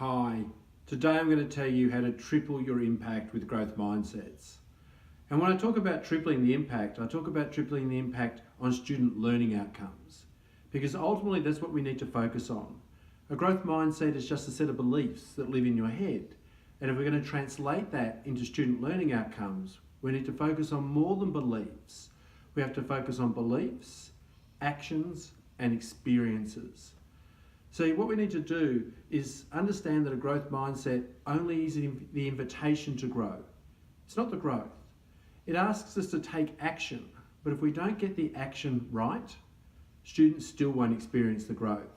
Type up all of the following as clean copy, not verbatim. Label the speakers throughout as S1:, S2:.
S1: Hi, today I'm going to tell you how to triple your impact with growth mindsets. And when I talk about tripling the impact, I talk about tripling the impact on student learning outcomes. Because ultimately that's what we need to focus on. A growth mindset is just a set of beliefs that live in your head. And if we're going to translate that into student learning outcomes, we need to focus on more than beliefs. We have to focus on beliefs, actions, and experiences. So what we need to do is understand that a growth mindset only is the invitation to grow. It's not the growth. It asks us to take action, but if we don't get the action right, students still won't experience the growth.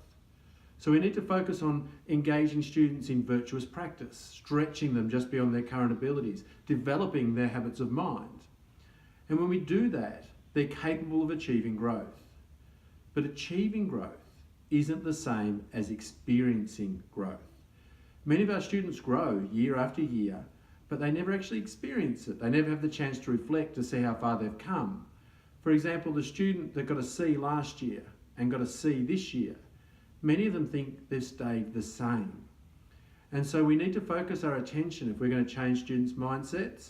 S1: So we need to focus on engaging students in virtuous practice, stretching them just beyond their current abilities, developing their habits of mind. And when we do that, they're capable of achieving growth. But achieving growth isn't the same as experiencing growth. Many of our students grow year after year, but they never actually experience it. They never have the chance to reflect to see how far they've come. For example, the student that got a C last year and got a C this year, many of them think they've stayed the same. And so we need to focus our attention, if we're going to change students' mindsets,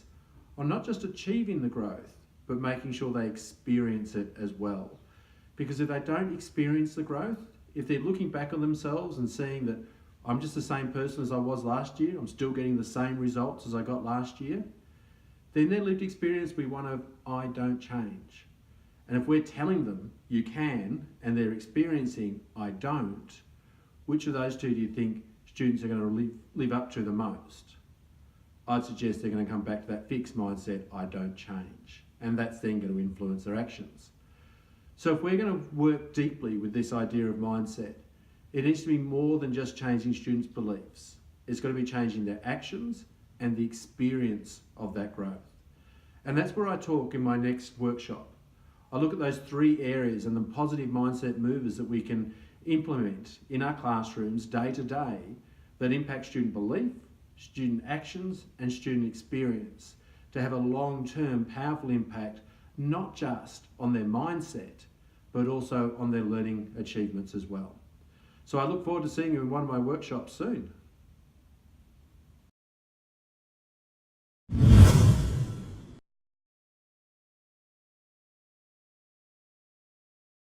S1: on not just achieving the growth, but making sure they experience it as well. Because if they don't experience the growth, if they're looking back on themselves and seeing that I'm just the same person as I was last year, I'm still getting the same results as I got last year, then their lived experience will be one of, I don't change. And if we're telling them you can, and they're experiencing I don't, which of those two do you think students are going to live up to the most? I'd suggest they're going to come back to that fixed mindset, I don't change. And that's then going to influence their actions. So if we're going to work deeply with this idea of mindset, it needs to be more than just changing students' beliefs. It's got to be changing their actions and the experience of that growth. And that's where I talk in my next workshop. I look at those three areas and the positive mindset movers that we can implement in our classrooms day to day that impact student belief, student actions, and student experience to have a long-term powerful impact, not just on their mindset, but also on their learning achievements as well. So I look forward to seeing you in one of my workshops soon.